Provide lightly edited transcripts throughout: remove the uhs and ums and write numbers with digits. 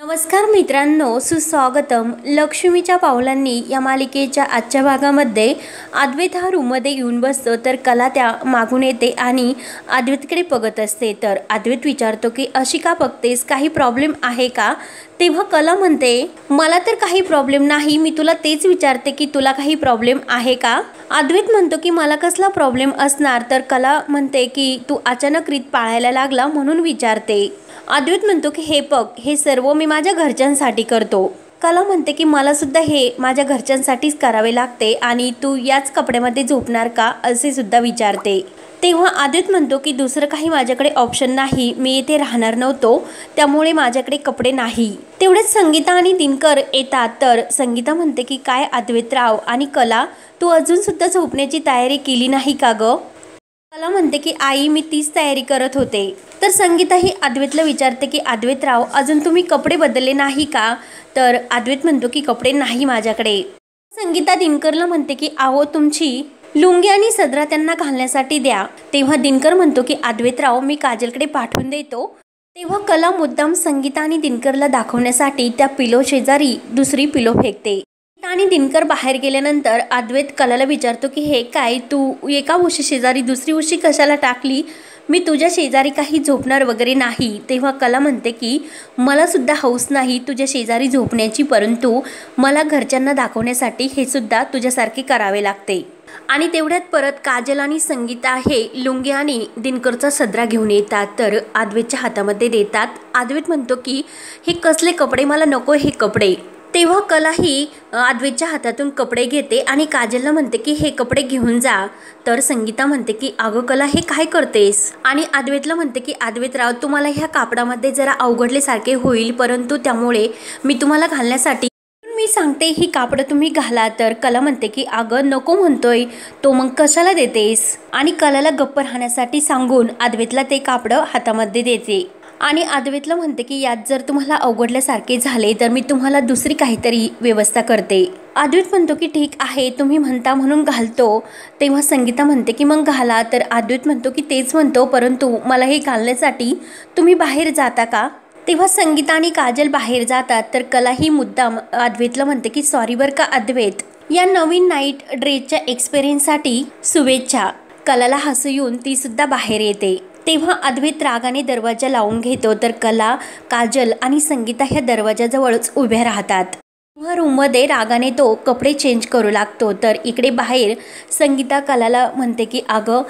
नमस्कार मित्रांनो, सुस्वागतम. लक्ष्मीच्या पावलांनी या मालिकेच्या आजच्या भागामध्ये अद्वैत हा रूममध्ये येऊन बसतो तर कला त्या मागून येते आणि अद्वैतकडे बघत असते. तर अद्वैत विचारतो की अशी का बघतेस, काही प्रॉब्लेम आहे का? तेव्हा कला म्हणते मला तर काही प्रॉब्लेम नाही, मी तुला तेच विचारते की तुला काही प्रॉब्लेम आहे का? अद्वैत म्हणतो की मला कसला प्रॉब्लेम असणार? तर कला म्हणते की तू अचानक रीत पाळायला लागला म्हणून विचारते. अद्वैत म्हणतो की हे बघ, हे सर्व मी माझ्या घरच्यांसाठी करतो. कला म्हणते की मला सुद्धा हे माझ्या घरच्यांसाठीच करावे लागते आणि तू याच कपड्यामध्ये झोपणार का असे सुद्धा विचारते. तेव्हा अद्वैत म्हणतो की दुसरं काही माझ्याकडे ऑप्शन नाही, मी येथे राहणार नव्हतो त्यामुळे माझ्याकडे कपडे नाही. तेवढेच संगीता आणि दिनकर येतात. तर संगीता म्हणते की काय अद्वैतराव आणि कला, तू अजून सुद्धा झोपण्याची तयारी केली नाही का ग? कला म्हणते की आई, मी तीच तयारी करत होते. तर संगीता ही अद्वैतला विचारते की अद्वैतराव, अजून तुम्ही कपडे बदलले नाही का? तर अद्वैत म्हणतो की कपडे नाही माझ्याकडे. संगीता दिनकरला म्हणते की आहो, तुमची लुंगी आणि सदरा त्यांना घालण्यासाठी द्या. तेव्हा दिनकर म्हणतो की अद्वैतराव, मी काजलकडे पाठवून देतो. तेव्हा कला मुद्दाम संगीता आणि दिनकरला दाखवण्यासाठी त्या पिलो शेजारी दुसरी पिलो फेकते. आणि दिनकर बाहेर गेल्यानंतर अद्वैत कलाला विचारतो की हे काय, तू एका उशी शेजारी दुसरी उशी कशाला टाकली? मी तुझ्या शेजारी काही झोपणार वगैरे नाही. तेव्हा कला म्हणते की मला सुद्धा हौस नाही तुझ्या शेजारी झोपण्याची, परंतु मला घरच्यांना दाखवण्यासाठी हे सुद्धा तुझ्यासारखे करावे लागते. आणि तेवढ्यात परत काजल आणि संगीता हे लुंगी आणि दिनकरचा सदरा घेऊन येतात. तर अद्वैतच्या हातामध्ये देतात. अद्वैत म्हणतो की हे कसले कपडे, मला नको हे कपडे. तेव्हा कला ही अद्वैतच्या हातातून कपडे घेते आणि काजलला म्हणते की हे कपडे घेऊन जा. तर संगीता म्हणते की अगं कला, हे काय करतेस? आणि अद्वैतला म्हणते की अद्वैतराव, तुम्हाला ह्या कापडामध्ये जरा अवघडल्यासारखे होईल, परंतु त्यामुळे मी तुम्हाला घालण्यासाठी मी सांगते ही कापडं तुम्ही घाला. तर कला म्हणते की अगं नको म्हणतोय तो, मग कशाला देतेस? आणि कलाला गप्प राहण्यासाठी सांगून अद्वैतला ते कापडं हातामध्ये देते. आणि अद्वैतला म्हणते की यात जर तुम्हाला अवघडल्यासारखे झाले तर मी तुम्हाला दुसरी काहीतरी व्यवस्था करते. अद्वैत म्हणतो की ठीक आहे, तुम्ही म्हणता म्हणून घालतो. तेव्हा संगीता म्हणते की मग घाला. तर अद्वैत म्हणतो की तेच म्हणतो, परंतु मला हे घालण्यासाठी तुम्ही बाहेर जाता का? तेव्हा संगीता आणि काजल बाहेर जातात. तर कला ही मुद्दाम अद्वैतला म्हणते की सॉरी बरं का अद्वैत, या नवीन नाईट ड्रेसच्या एक्सपिरियन्ससाठी शुभेच्छा. कलाला हसू येऊन ती सुद्धा बाहेर येते. तेव्हा अद्वैत रागाने दरवाजा लावून घेतो. तर कला, काजल आणि संगीता ह्या दरवाजाजवळच उभ्या राहतात. तेव्हा रूममध्ये रागाने तो कपडे चेंज करू लागतो. तर इकडे बाहेर संगीता कलाला म्हणते की अगं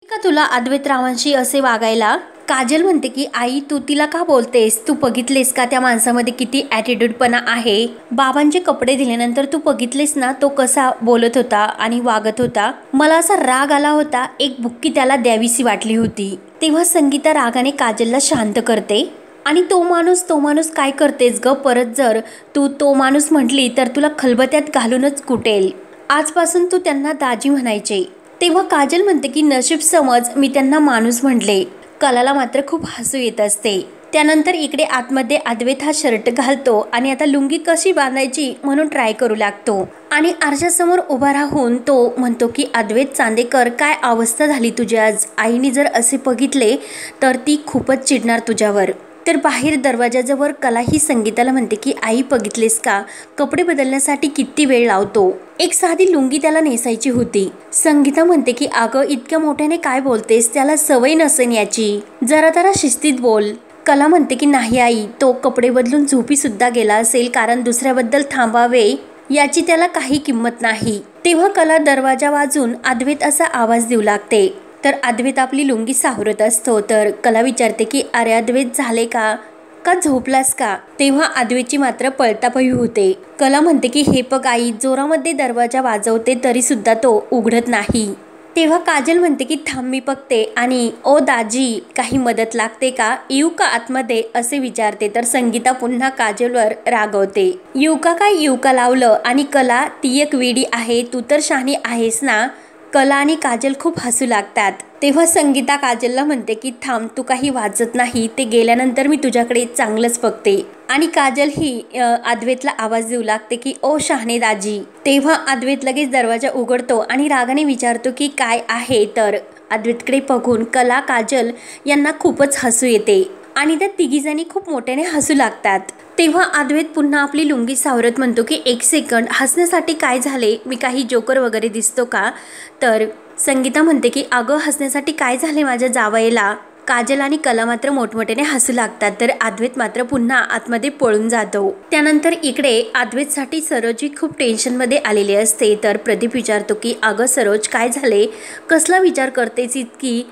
का तुला अद्वैतरावांशी असे वागायला? काजल म्हणते की आई, तू तिला का बोलतेस? तू बघितलेस का त्या माणसामध्ये किती ॲटिट्यूडपणा आहे? बाबांचे कपडे दिल्यानंतर तू बघितलेस ना तो कसा बोलत होता आणि वागत होता? मला असा राग आला होता, एक बुक्की त्याला द्यावीशी वाटली होती. तेव्हा संगीता रागाने काजलला शांत करते. आणि तो माणूस काय करतेस ग? परत जर तू तो माणूस म्हटली तर तुला खलबत्यात घालूनच कुटेल. आजपासून तू त्यांना दाजी म्हणायचे. तेव्हा काजल म्हणते की नशीब समज मी त्यांना माणूस म्हटले. कलाला मात्र खूप हसू येत असते. त्यानंतर इकडे आतमध्ये अद्वैत हा शर्ट घालतो आणि आता लुंगी कशी बांधायची म्हणून ट्राय करू लागतो. आणि आरशासमोर उभा राहून तो म्हणतो की अद्वैत चांदेकर, काय अवस्था झाली तुझी आज. आईने जर असे बघितले तर ती खूपच चिडणार तुझ्यावर. तर बाहेर दरवाजाजवळ कला ही संगीताला म्हणते की आई, बघितलेस का कपडे बदलण्यासाठी किती वेळ लावतो? एक साधी लुंगी त्याला नेसायची होती. संगीता म्हणते की अगं इतक्या मोठ्याने काय बोलतेस, त्याला सवय नसेल याची, जरा शिस्तीत बोल. कला म्हणते की नाही आई, तो कपडे बदलून झोपी सुद्धा गेला असेल, कारण दुसऱ्याबद्दल थांबावे याची त्याला काही किंमत नाही. तेव्हा कला दरवाजा वाजून अद्वैत असा आवाज देऊ लागते. तर अद्वैत आपली लुंगी सावरत असतो. तर कला विचारते की अरे अद्वैत, झाले का झोपलास का? तेव्हा अद्वैतची मात्र पळतापळी होते. कला म्हणते की हे बघ आई, जोरामध्ये दरवाजा वाजवते तरी सुद्धा तो उघडत नाही. तेव्हा काजल म्हणते की थांब मी बघते. आणि ओ दाजी, काही मदत लागते का? येऊ का आतमध्ये असे विचारते. तर संगीता पुन्हा काजलवर रागवते. येऊ का लावलं? आणि कला, ती एक वेडी आहे, तू तर शहाणी आहेस ना? कला आणि काजल खूप हसू लागतात. तेव्हा संगीता काजलला म्हणते की थांब, तू काही वाजत नाही, ते गेल्यानंतर मी तुझ्याकडे चांगलंच बघते. आणि काजल ही अद्वैतला आवाज देऊ लागते की ओ शहाणे दाजी. तेव्हा अद्वैत लगेच दरवाजा उघडतो आणि रागाने विचारतो की काय आहे. तर अद्वैतकडे बघून कला, काजल यांना खूपच हसू येते आणि त्या तिघीजणी खूप मोठ्याने हसू लागतात. तेव्हा अद्वैत पुन्हा आपली लुंगी सावरत म्हणतो की एक सेकंड, हसण्यासाठी काय झाले, मी काही जोकर वगैरे दिसतो का? तर संगीता म्हणते की अगं हसण्यासाठी काय झाले माझ्या जावयाला? काजल आणि कला मात्र मोठमोठ्याने हसू लागतात, तर अद्वैत मात्र पुन्हा आतमध्ये पळून जातो. त्यानंतर इकडे अद्वैतसाठी सरोज खूप टेन्शनमध्ये आलेली असते, तर प्रदीप विचारतो की अगं सरोज काय झाले, कसला विचार करतेस, इतकी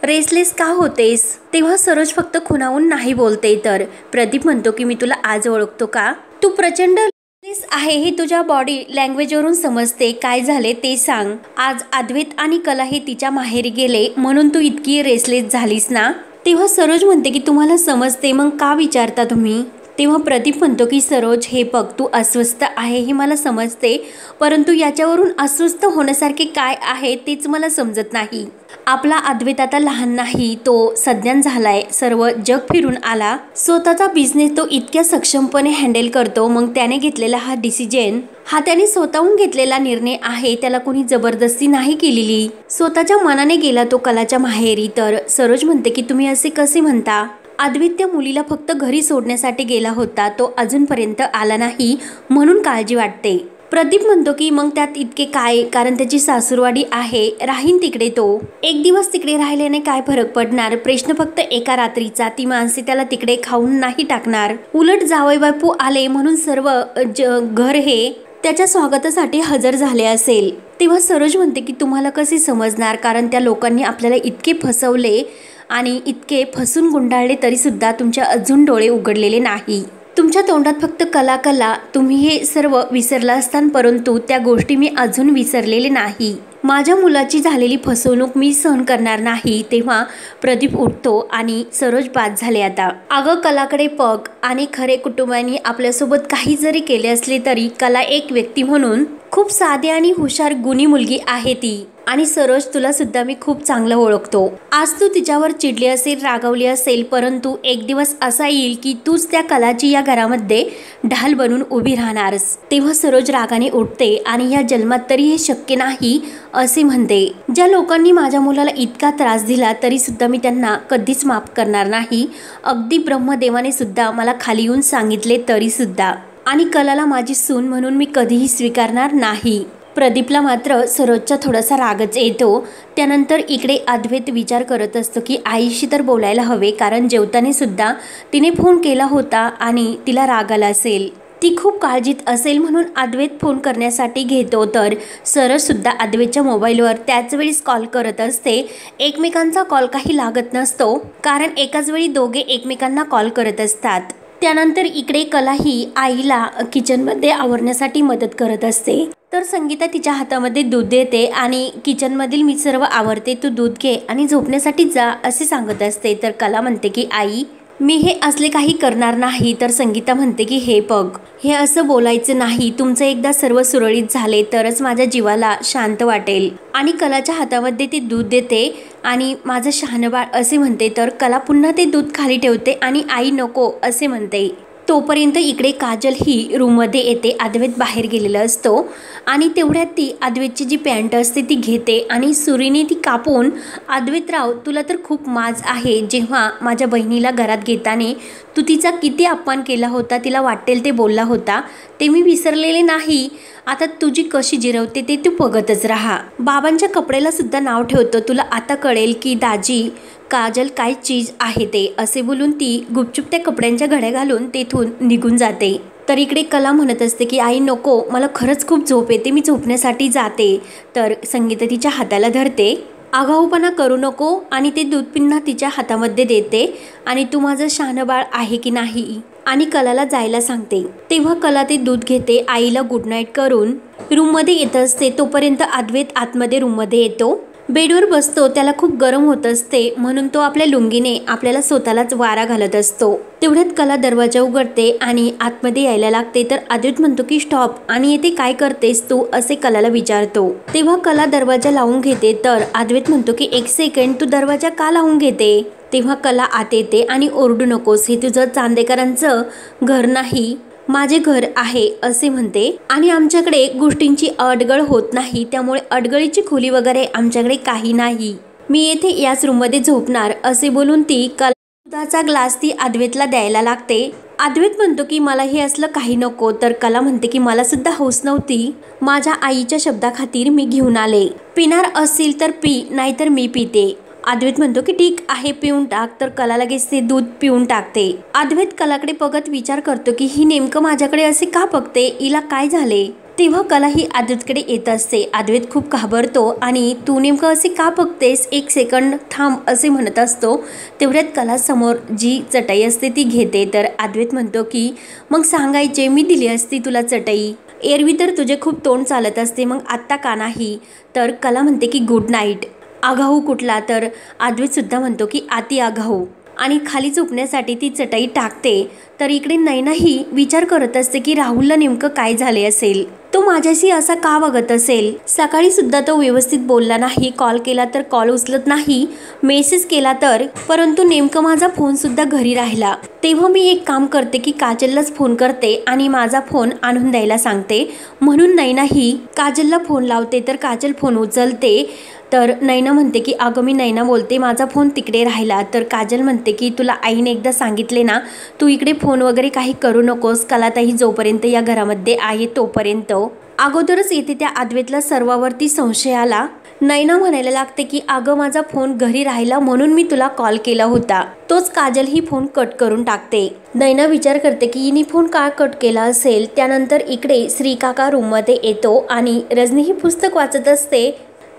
रेसलेस का होतेस? तेव्हा सरोज फक्त खुणावून नाही बोलते, तर प्रदीप म्हणतो की मी तुला आज ओळखतो का? तू प्रचंड रेसलेस आहे हे तुझ्या बॉडी लँग्वेजवरून समजते, काय झाले ते सांग. आज अद्वैत आणि कला हे तिच्या माहेरी गेले म्हणून तू इतकी रेसलेस झालीस ना? तेव्हा सरोज म्हणते की तुम्हाला समजते मग का विचारता तुम्ही? तेव्हा प्रदीप म्हणतो की सरोज हे बघ, तू अस्वस्थ आहे हे मला समजते, परंतु याच्यावरून अस्वस्थ होण्यासारखे काय आहे तेच मला समजत नाही. आपला अद्वैत आता लहान नाही, तो सज्ञान झालाय, सर्व जग फिरून आला, स्वतःचा बिझनेस तो इतक्या सक्षमपणे हँडल करतो. मग त्याने घेतलेला हा डिसिजन हा त्याने स्वतःहून घेतलेला निर्णय आहे, त्याला कोणी जबरदस्ती नाही केलेली, स्वतःच्या मनाने गेला तो कलाच्या माहेरी. तर सरोज म्हणते की तुम्ही असे कसे म्हणता? अद्वैत त्या मुलीला फक्त घरी सोडण्यासाठी गेला होता, तो अजूनपर्यंत आला नाही म्हणून काळजी वाटते. प्रदीप म्हणतो की मग त्यात इतके काय, कारण त्याची सासूरवाडी आहे, राहीन तिकडे तो. एक दिवस तिकडे राहिल्याने काय फरक पडणार? प्रश्न फक्त एका रात्रीचा, ती माणसे त्याला तिकडे खाऊन नाही टाकणार. उलट जावई बापू आले म्हणून सर्व घर हे त्याच्या स्वागतासाठी हजर झाले असेल. तेव्हा सरोज म्हणते की तुम्हाला कसे समजणार, कारण त्या लोकांनी आपल्याला इतके फसवले आणि इतके फसून गुंडाळले तरी सुद्धा तुमच्या अजून डोळे उघडलेले नाही. तुमच्या तोंडात फक्त कला कला, तुम्ही हे सर्व विसरला असताना, परंतु त्या गोष्टी मी अजून विसरलेले नाही. माझ्या मुलाची झालेली फसवणूक मी सहन करणार नाही. तेव्हा प्रदीप उठतो आणि सरोज बाद झाले आता. अगं कलाकडे बघ, आणि खरे कुटुंबांनी आपल्यासोबत काही जरी केले असले तरी कला एक व्यक्ती म्हणून खूप साधी आणि हुशार गुणी मुलगी आहे ती. आणि सरोज तुला सुद्धा मी खूप चांगलं ओळखतो. आज तू तिच्यावर चिडली असेल, रागावली असेल, परंतु एक दिवस असा येईल की तूच त्या कलाची या घरामध्ये ढाल बनून उभी राहणारस. तेव्हा सरोज रागाने उठते आणि या जन्मात तरी हे शक्य नाही असे म्हणते. ज्या लोकांनी माझ्या मुलाला इतका त्रास दिला तरी सुद्धा मी त्यांना कधीच माफ करणार नाही. अगदी ब्रह्मदेवाने सुद्धा मला खाली येऊन सांगितले तरी सुद्धा. आणि कलाला माझी सून म्हणून मी कधीही स्वीकारणार नाही. प्रदीपला मात्र सरोजचा थोडासा रागच येतो. त्यानंतर इकडे अद्वैत विचार करत असतो की आईशी तर बोलायला हवे, कारण जेवताना सुद्धा तिने फोन केला होता आणि तिला राग आला असेल, ती खूप काळजीत असेल म्हणून अद्वैत फोन करण्यासाठी घेतो. तर सरोज सुद्धा अद्वैतच्या मोबाईलवर त्याच वेळीस कॉल करत असते. एकमेकांचा कॉल काही लागत नसतो, कारण एकाच वेळी दोघे एकमेकांना कॉल करत असतात. त्यानंतर इकडे कला ही आईला किचनमध्ये आवरण्यासाठी मदत करत असते. तर संगीता तिच्या हातामध्ये दूध देते आणि किचनमधील मी सर्व आवरते, तू दूध घे आणि झोपण्यासाठी जा असे सांगत असते. तर कला म्हणते की आई मी हे असले काही करणार नाही. तर संगीता म्हणते की हे बघ, हे असं बोलायचं नाही, तुमचं एकदा सर्व सुरळीत झाले तरच माझ्या जीवाला शांत वाटेल. आणि कलाच्या हातामध्ये ते दूध देते आणि माझं शहाणबाळ असे म्हणते. तर कला पुन्हा ते दूध खाली ठेवते आणि आई नको असे म्हणते. तोपर्यंत इकडे काजल ही रूममध्ये येते. अद्वैत बाहेर गेलेला असतो आणि तेवढ्यात ती अद्वैतची जी पॅन्ट असते ती घेते आणि सुरीने ती कापून, अद्वैतराव तुला तर खूप माज आहे, जेव्हा माझ्या बहिणीला घरात घेताना तू तिचा किती अपमान केला होता, तिला वाटेल ते बोलला होता, ते मी विसरलेले नाही. आता तुझी कशी जिरवते ते तू बघतच राहा. बाबांच्या कपड्याला सुद्धा नाव ठेवतो, तुला आता कळेल की दाजी काजल काय चीज आहे ते. असे बोलून ती गुपचूप त्या कपड्यांच्या घड्या घालून तेथून निघून जाते. तर इकडे कला म्हणत असते की आई नको, मला खरंच खूप झोप येते, मी झोपण्यासाठी जाते. तर संगीता तिच्या हाताला धरते, आगाऊपणा करू नको आणि ते दूध पुन्हा तिच्या हातामध्ये देते आणि तू माझं शहाणबाळ आहे की नाही आणि कलाला जायला सांगते. तेव्हा कला ते दूध घेते, आईला गुड नाईट करून रूममध्ये येत असते. तोपर्यंत अद्वैत आतमध्ये रूममध्ये येतो, बेडवर बसतो. त्याला खूप गरम होत असते म्हणून तो आपल्या लुंगीने आपल्याला स्वतःलाच वारा घालत असतो. तेवढ्यात कला दरवाजा उघडते आणि आतमध्ये यायला लागते. तर अद्वैत म्हणतो की स्टॉप, आणि येथे काय करतेस तू असे कलाला विचारतो. तेव्हा कला दरवाजा लावून घेते. तर अद्वैत म्हणतो की एक सेकंड, तू दरवाजा का लावून घेते? तेव्हा कला आत येते आणि ओरडू नकोस, हे तुझं चांदेकरांचं घर नाही, माझे घर आहे असे म्हणते. आणि आमच्याकडे गोष्टींची अडगळ होत नाही, त्यामुळे अडगळीची खोली वगैरे आमच्याकडे काही नाही, मी येथे याच रूममध्ये झोपणार असे बोलून ती दुधाचा ग्लास ती अद्वैतला द्यायला लागते. अद्वैत म्हणतो की मला हे असलं काही नको, तर कला म्हणते की मला सुद्धा हौस नव्हती, माझ्या आईच्या शब्दाखातीर मी घेऊन आले, पिणार असेल तर पी, नाहीतर मी पिते. अद्वैत म्हणतो की ठीक आहे, पिऊन टाक. तर कला लगेच ते दूध पिऊन टाकते. अद्वैत कलाकडे बघत विचार करतो की ही नेमकं माझ्याकडे असे का बघते, हिला काय झाले. तेव्हा कला ही अद्वैतकडे येत असते. अद्वैत खूप घाबरतो आणि तू नेमकं असे का बघतेस, एक सेकंड थांब असे म्हणत असतो. तेवढ्यात कला समोर जी चटई असते ती घेते. तर अद्वैत म्हणतो की मग सांगायचे, मी दिली असती तुला चटई, एरवी तर तुझे खूप तोंड चालत असते, मग आत्ता का नाही. तर कला म्हणते की गुड नाईट. आगाऊ कुठला, तर अद्वैत सुद्धा म्हणतो की अति आगाऊ, आणि खाली झोपण्यासाठी ती चटई टाकते. तर इकडे नैनाही विचार करत असते की राहुलला नेमकं काय झाले असेल, तो माझ्याशी असा का वागत असेल. सकाळी सुद्धा तो व्यवस्थित बोलला नाही, कॉल केला तर कॉल उचलत नाही, मेसेज केला तर, परंतु नेमकं माझा फोन सुद्धा घरी राहिला. तेव्हा मी एक काम करते की काजललाच फोन करते आणि माझा फोन आणून द्यायला सांगते. म्हणून नैनाही काजलला फोन लावते. तर काजल फोन उचलते. तर नैना म्हणते की अगं मी नैना बोलते, माझा फोन तिकडे राहिला. तर काजल म्हणते की तुला आईने एकदा सांगितले ना, तू इकडे फोन वगैरे काही करू नकोस, कलाताई जोपर्यंत या घरामध्ये आहे तोपर्यंत. अगोदरच येथे त्या अद्वैतला सर्वावरती संशय आला. नैना म्हणायला लागते की अगं माझा फोन घरी राहिला म्हणून मी तुला कॉल केला होता. तोच काजल ही फोन कट करून टाकते. नैना विचार करते की हिने फोन का कट केला असेल. त्यानंतर इकडे श्रीकाका रूममध्ये येतो आणि रजनी ही पुस्तक वाचत असते.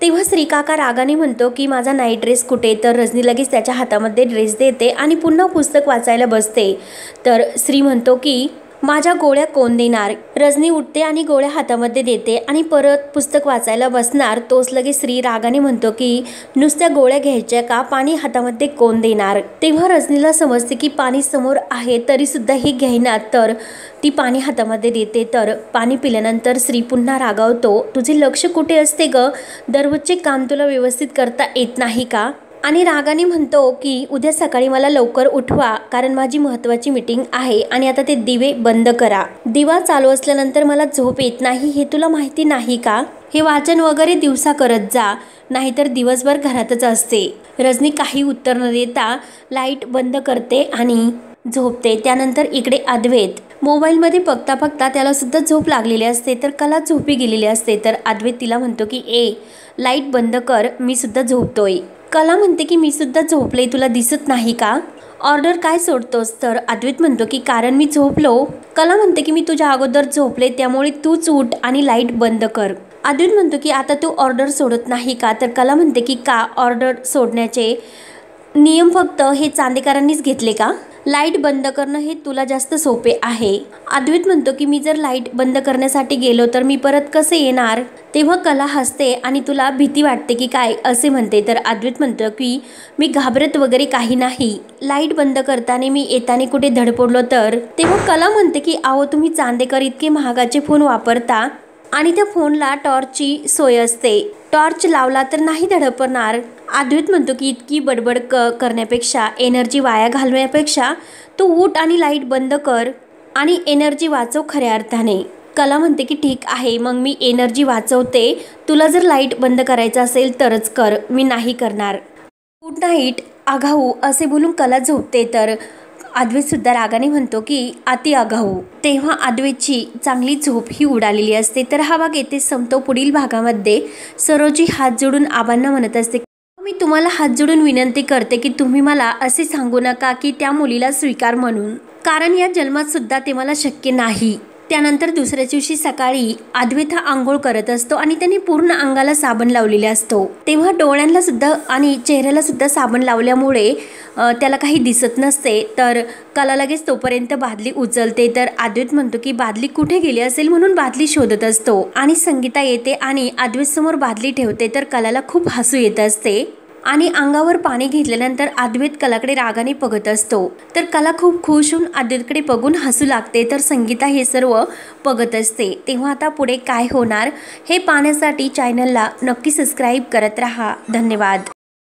तेव्हा श्रीकाका रागाने म्हणतो की माझा नाईट ड्रेस कुठे. तर रजनी लगेच त्याच्या हातामध्ये ड्रेस देते आणि पुन्हा पुस्तक वाचायला बसते. तर श्री म्हणतो की माझ्या गोळ्या कोण देणार. रजनी उठते आणि गोळ्या हातामध्ये देते आणि परत पुस्तक वाचायला बसणार. तोच लगेच श्री रागाने म्हणतो की नुसत्या गोळ्या घ्यायच्या का, पाणी हातामध्ये कोण देणार. तेव्हा रजनीला समजते की पाणी समोर आहे तरी सुद्धा हे घेईना. तर ती पाणी हातामध्ये देते. तर पाणी पिल्यानंतर श्री पुन्हा रागावतो, तुझे लक्ष कुठे असते ग, दररोजचे काम तुला व्यवस्थित करता येत नाही का. आणि रागाने म्हणतो की उद्या सकाळी मला लवकर उठवा, कारण माझी महत्त्वाची मीटिंग आहे. आणि आता ते दिवे बंद करा, दिवा चालू असल्यानंतर मला झोप येत नाही, हे तुला माहिती नाही का. हे वाचन वगैरे दिवसा करत जा, नाहीतर दिवसभर घरातच असते. रजनी काही उत्तर न देता लाईट बंद करते आणि झोपते. त्यानंतर इकडे अद्वैत मोबाईलमध्ये बघता बघता त्याला सुद्धा झोप लागलेली असते. तर कला झोपी गेलेली असते. तर अद्वैत तिला म्हणतो की ए लाईट बंद कर, मी सुद्धा झोपतोय. कला म्हणते की मी सुद्धा झोपले, तुला दिसत नाही का. ऑर्डर काय सोडतोस. तर अद्वैत म्हणतो की कारण मी झोपलो. कला म्हणते की मी तुझ्या अगोदर झोपले, त्यामुळे तूच उठ आणि लाईट बंद कर. अद्वैत म्हणतो की आता तू ऑर्डर सोडत नाही का. तर कला म्हणते की का, ऑर्डर सोडण्याचे नियम फक्त हे चांदेकरांनीच घेतले का. लाईट बंद करणं हे तुला जास्त सोपे आहे. अद्वैत म्हणतो की मी जर लाईट बंद करण्यासाठी गेलो तर मी परत कसे येणार. तेव्हा कला हसते आणि तुला भीती वाटते की काय असे म्हणते. तर अद्वैत म्हणतो की मी घाबरत वगैरे काही नाही, लाईट बंद करताना मी येताना कुठे धडपडलो तर. तेव्हा कला म्हणते की अहो तुम्ही चांदेकर इतके महागाचे फोन वापरता आणि त्या फोनला टॉर्चची सोय असते, टॉर्च लावला तर नाही धडपडणार. अद्वैत म्हणतो की इतकी बडबड करण्यापेक्षा, एनर्जी वाया घालवण्यापेक्षा तू उठ आणि लाईट बंद कर आणि एनर्जी वाचव खऱ्या अर्थाने. कला म्हणते की ठीक आहे, मग मी एनर्जी वाचवते, तुला जर लाईट बंद करायचं असेल तरच कर, मी नाही करणार. गुड नाईट आगाऊ असे बोलून कला झोपते. तर अद्वैत सुद्धा रागाने म्हणतो की अति आगाऊ. तेव्हा अद्वैतची चांगली झोप ही उडालेली असते. तर हा भाग येथे संपतो. पुढील भागामध्ये सरोजी हात जोडून आबांना म्हणत असते, मी तुम्हाला हात जोडून विनंती करते की तुम्ही मला असे सांगू नका की त्या मुलीला स्वीकार म्हणून, कारण या जन्मात सुद्धा ते मला शक्य नाही. त्यानंतर दुसऱ्या दिवशी सकाळी अद्वैत हा आंघोळ करत असतो आणि त्याने पूर्ण अंगाला साबण लावलेले असतो. तेव्हा डोळ्यांना सुद्धा आणि चेहऱ्याला सुद्धा साबण लावल्यामुळे त्याला काही दिसत नसते. तर कला लगेच तोपर्यंत बादली उचलते. तर अद्वैत म्हणतो की बादली कुठे गेली असेल म्हणून बादली शोधत असतो आणि संगीता येते आणि अद्वैत समोर बादली ठेवते. तर कलाला खूप हसू येत असते आणि अंगावर पाणी घेतल्यानंतर अद्वैत कलाकडे रागाने बघत असतो. तर कला खूप खुश होऊन अद्वैतकडे बघून हसू लागते. तर संगीता हे सर्व बघत असते. तेव्हा आता पुढे काय होणार हे पाहण्यासाठी चॅनलला नक्की सबस्क्राईब करत राहा. धन्यवाद.